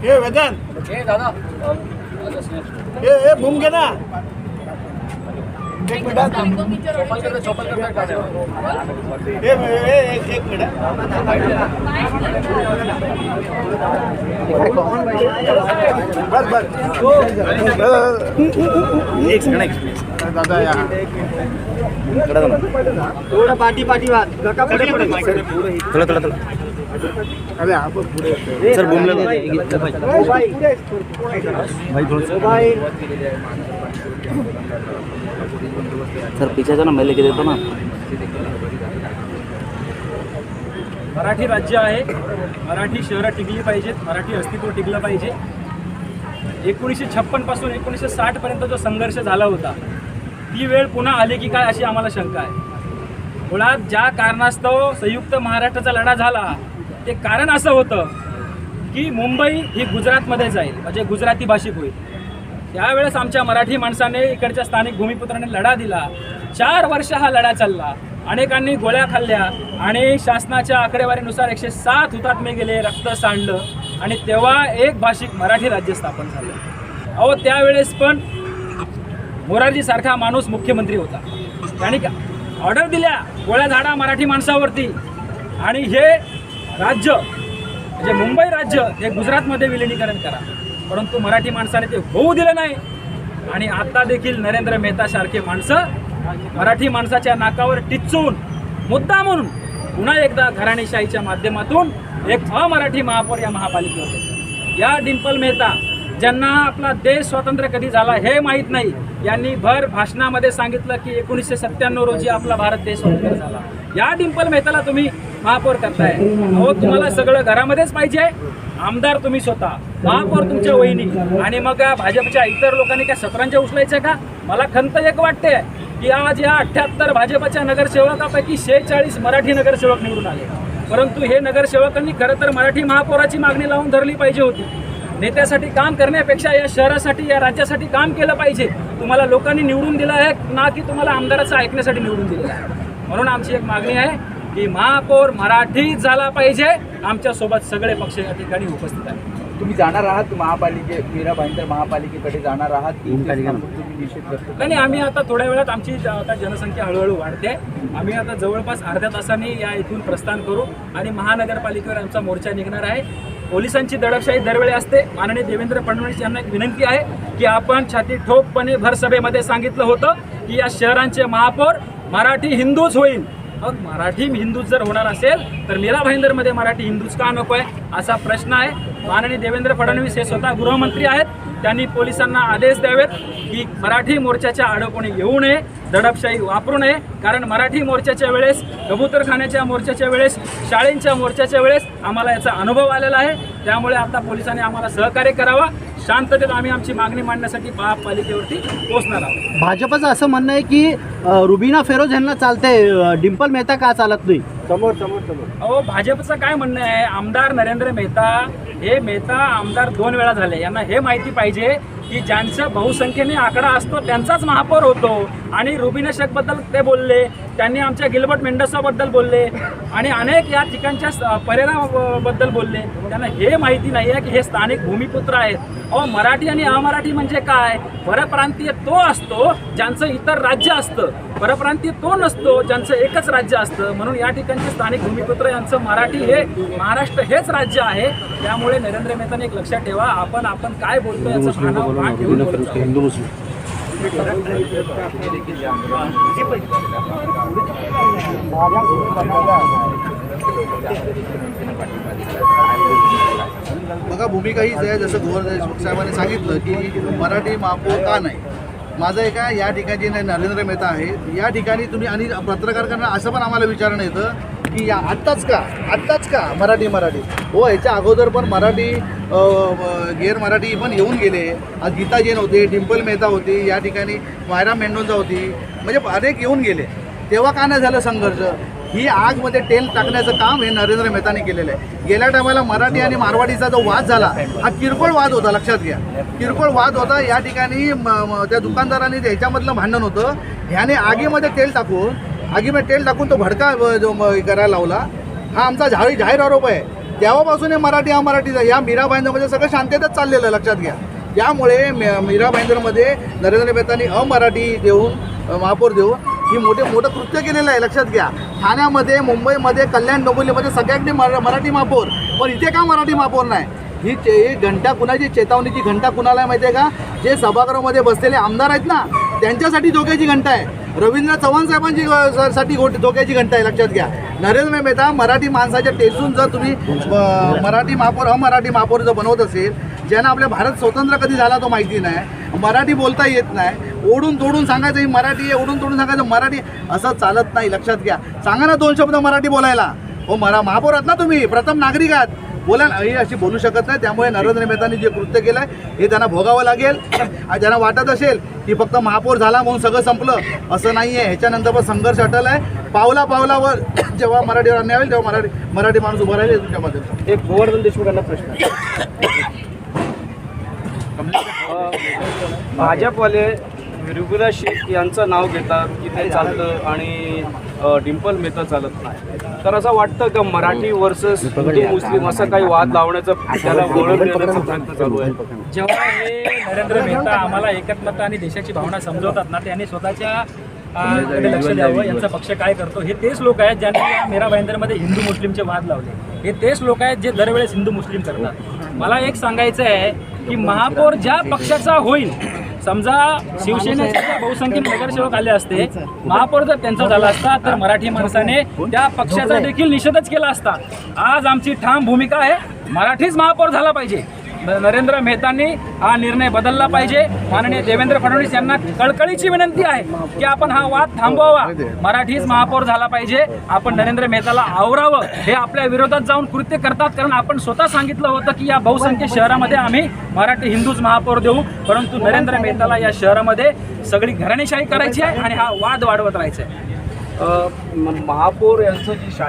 हे वेदन दादा हे भूम घे ना एक मिनिट एक मिनिट बस बस एक सेकंड दादा या थोड़ा पार्टी वाद थोड़ा अरे आप पुढे सर बोलले भाई सर पीछे ना मैं लेके देतो ना. मराठी राज्य आहे, मराठी शहरं टिकली पाहिजेत, मराठी अस्तित्व टिकलं पाहिजे. 1956 पासून 1960 पर्यंत जो संघर्ष झाला होता ती वेळ पुन्हा आली की काय अशी आम्हाला शंका आहे. मुळात ज्या कारणास्तव संयुक्त महाराष्ट्राचा लढा झाला ते कारण असं होतं की मुंबई ही गुजरातमध्ये जाईल, म्हणजे गुजराती भाषिक होईल. त्यावेळेस आमच्या मराठी माणसाने इकडच्या स्थानिक भूमिपुत्रांनी लढा दिला. 4 वर्ष हा लढा चालला. अनेकांनी गोळ्या खाल्ल्या आणि शासनाच्या आकडेवारीनुसार 107 हुतात्मे गेले, रक्त सांडलं आणि तेव्हा एक भाषिक मराठी राज्य स्थापन झालं. अहो त्यावेळेस पण मोरारजीसारखा माणूस मुख्यमंत्री होता. त्यांनी ऑर्डर दिल्या गोळ्या झाडा मराठी माणसावरती आणि हे राज्य म्हणजे मुंबई राज्य हे गुजरातमध्ये विलिनीकरण करा. परंतु मराठी माणसाने ते होऊ दिलं नाही. आणि आता देखील नरेंद्र मेहता सारखे माणसं मराठी माणसाच्या नाकावर टिच्चून मुद्दा म्हणून पुन्हा एकदा घराणेशाहीच्या माध्यमातून एक अमराठी महापौर या महापालिकेवर येतात. या डिंपल मेहता ज्यांना आपला देश स्वतंत्र कधी झाला हे माहीत नाही, यांनी भर भाषणामध्ये सांगितलं की 1997 रोजी आपला भारत देश स्वतंत्र झाला. या डिंपल मेहताला तुम्ही महापौर करताय. अहो तुम्हाला सगळं घरामध्येच पाहिजे. आमदार तुम्ही स्वतः, महापौर तुमच्या वहिनी आणि मग भाजपच्या इतर लोकांनी काय सतरांच्या उचलायचं का? मला खंत एक वाटते की आज या 78 भाजपच्या नगरसेवकापैकी 46 मराठी नगरसेवक निवडून आले. परंतु हे नगरसेवकांनी खरं तर मराठी महापौराची मागणी लावून धरली पाहिजे होती. नेत्यासाठी काम करण्यापेक्षा या शहरासाठी या राज्यासाठी काम केलं पाहिजे. तुम्हाला लोकांनी निवडून दिलं आहे ना की तुम्हाला आमदाराचं ऐकण्यासाठी निवडून दिलेलं आहे. म्हणून आमची एक मागणी आहे की महापौर मराठीच झाला पाहिजे. आमच्यासोबत सगळे पक्ष या ठिकाणी उपस्थित आहेत. तुम्ही जाणार आहात मीरा भाईंदर महापालिकेकडे जाणार आहात की तुम्ही निश्चित करतो? नाही, आम्ही आता थोड्या वेळात आमची आता जनसंख्या हळूहळू वाढते. आम्ही आता जवळपास अर्ध्या तासाने या इथून प्रस्थान करू आणि महानगरपालिकेवर आमचा मोर्चा निघणार आहे. पोलिसांची दडपशाही दरवेळी असते. माननीय देवेंद्र फडणवीस यांना एक विनंती आहे की आपण छाती ठोकपणे भरसभेमध्ये सांगितलं होतं की या शहरांचे महापौर मराठी हिंदूच होईल. मग मराठी हिंदूच जर होणार असेल तर मीरा भाईंदरमध्ये मराठी हिंदूच का नको आहे असा प्रश्न आहे. माननीय देवेंद्र फडणवीस हे स्वतः गृहमंत्री आहेत. त्यांनी पोलिसांना आदेश द्यावेत की मराठी मोर्चाच्या आडोकोणी येऊ नये, दडपशाही वापरू नये. कारण मराठी मोर्चाच्या वेळेस, कबूतरखान्याच्या मोर्चाच्या वेळेस, शाळेंच्या मोर्चाच्या वेळेस आम्हाला याचा अनुभव आलेला आहे. त्यामुळे आता पोलिसांनी आम्हाला सहकार्य करावा. शांततेत आम्ही आमची मागणी मांडण्यासाठी महापालिकेवरती पोहोचणार आहोत. भाजपचं असं म्हणणं आहे की रुबीना फेरोज यांना चालतंय, डिंपल मेहता का चालत नाही? समोर अहो भाजपचं काय म्हणणं आहे, आमदार नरेंद्र मेहता हे मेहता आमदार 2 वेळा झाले. यांना हे माहिती पाहिजे की ज्यांचा बहुसंख्येने आकडा असतो त्यांचाच महापौर होतो. आणि रुबीना शेखबद्दल ते बोलले, त्यांनी आमच्या गिलबर्ट मेंडोसाबद्दल बोलले आणि अनेक या ठिकाणच्या परेराबद्दल बोलले. त्यांना हे माहिती नाही आहे की हे स्थानिक भूमिपुत्र आहेत. अहो मराठी आणि अमराठी म्हणजे काय? परप्रांतीय तो असतो ज्यांचं इतर राज्य असतं, परप्रांतीय तो नसतो ज्यांचं एकच राज्य असतं. म्हणून या ठिकाणचे स्थानिक भूमिपुत्र यांचं मराठी हे महाराष्ट्र हेच राज्य आहे. त्यामुळे नरेंद्र मेहताने एक लक्षात ठेवा, आपण काय बोलतो याचं भान ठेवून बोलतो. हिंदू मुस्लिम बघा भूमिका हीच आहे. जसं गोवर्धन देशमुख साहेबांनी सांगितलं की मराठी महापौर का नाही. माझं एक आहे, या ठिकाणी नरेंद्र मेहता आहे, या ठिकाणी तुम्ही आणि पत्रकारांना असं पण आम्हाला विचारणं येतं की या आत्ताच का मराठी हो याच्या अगोदर पण मराठी गैर मराठी पण येऊन गेले. आज गीता जैन होते, डिंपल मेहता होती, या ठिकाणी मायरा मेंडोजा होती, म्हणजे अनेक येऊन गेले. तेव्हा का नाही झालं संघर्ष? ही आगमध्ये तेल टाकण्याचं काम हे नरेंद्र मेहताने केलेलं आहे. गेल्या टायमाला मराठी आणि मारवाडीचा जो वाद झाला हा किरकोळ वाद होता, लक्षात घ्या, किरकोळ वाद होता. या ठिकाणी त्या दुकानदारांनी ह्याच्यामधलं भांडण होतं. ह्याने आगीमध्ये तेल टाकून तो भडका जो करायला लावला. हा आमचा जाहीर आरोप आहे. तेव्हापासून हे मराठी अमराठीचा या मीरा भाईंदरमध्ये सगळं शांततेत चाललेलं आहे, लक्षात घ्या. त्यामुळे मीरा भाईंदरमध्ये नरेंद्र मेहतांनी अमराठी देऊन महापौर देऊन ही मोठं कृत्य केलेलं आहे, लक्षात घ्या. ठाण्यामध्ये, मुंबईमध्ये, कल्याण डोंबिवलीमध्ये सगळ्याकडे मराठी महापौर, पण इथे का मराठी महापौर नाही? ही घंटा कुणाची, चेतावणीची घंटा कुणाला आहे माहिती आहे का? जे सभागृहामध्ये बसलेले आमदार आहेत ना, त्यांच्यासाठी धोक्याची घंटा आहे. रवींद्र चव्हाण साहेबांची साठी धोक्याची घंटा आहे, लक्षात घ्या. नरेंद्र मेहता मराठी माणसाच्या टेचून जर तुम्ही मराठी महापौर अमराठी महापौर जर बनवत असेल, ज्यांना आपल्या भारत स्वतंत्र कधी झाला तो माहिती नाही, मराठी बोलता येत नाही, ओढून तोडून सांगायचं ही मराठी आहे, ओढून तोडून सांगायचं मराठी, असं चालत नाही, लक्षात घ्या. सांगा ना 2 शब्द मराठी बोलायला. हो महापौर आहात ना तुम्ही, प्रथम नागरिक आहात, बोला ना. ही अशी बोलू शकत नाही. त्यामुळे नरेंद्र मेहतांनी जे कृत्य केलं आहे हे त्यांना भोगावं लागेल. ज्यांना वाटत असेल की फक्त महापौर झाला म्हणून सगळं संपलं, असं नाही आहे. ह्याच्यानंतर पण संघर्ष अटल आहे. पावलावर जेव्हा मराठीवर अन्याय होईल तेव्हा मराठी माणूस उभा राहील. तुमच्यामध्ये एक गोवर्धन देशमुखांना प्रश्न. भाजपवाले रघुवीर शेख यांचं नाव घेतात की ते चालतं आणि डिंपल मेहता चालत नाही. तर असं वाटतं का मराठी वर्सेस हिंदू मुस्लिम असा काही वाद लावण्याचा त्याला वळण देण्याचा प्रयत्न चालू आहे? जेव्हा हे नरेंद्र मेहता आम्हाला एकत्मता आणि देशाची भावना समजवतात ना, त्यांनी स्वतःच्या कडे लक्ष द्यावं. यांचा पक्ष काय करतो, हे तेच लोक आहेत ज्यांनी या मीरा भाईंदरमध्ये हिंदू मुस्लिमचे वाद लावले. हे तेच लोक आहेत जे दरवेळेस हिंदू मुस्लिम करतात. मला एक सांगायचं आहे की महापौर ज्या पक्षाचा होईल, समजा शिवसेनेचे बहुसंख्यक नगरसेवक आले असते, महापौर जर त्यांचा झाला असता तर मराठी माणसाने त्या पक्षाचा देखील निषेधच केला असता. आज आमची ठाम भूमिका आहे, मराठीच महापौर झाला पाहिजे. नरेंद्र मेहतांनी हा निर्णय बदलला पाहिजे. माननीय देवेंद्र फडणवीस यांना कळकळीची विनंती आहे की आपण हा वाद थांबवावा, मराठीच महापौर झाला पाहिजे. आपण नरेंद्र मेहताला आवरावं. हे आपल्या विरोधात जाऊन कृत्य करतात, कारण आपण स्वतः सांगितलं होतं की या बहुसंख्य शहरामध्ये आम्ही मराठी हिंदूच महापौर देऊ, परंतु नरेंद्र मेहताला या शहरामध्ये सगळी घराणेशाही करायची आहे आणि हा वाद वाढवत राहायचा आहे. महापौर यांचं जी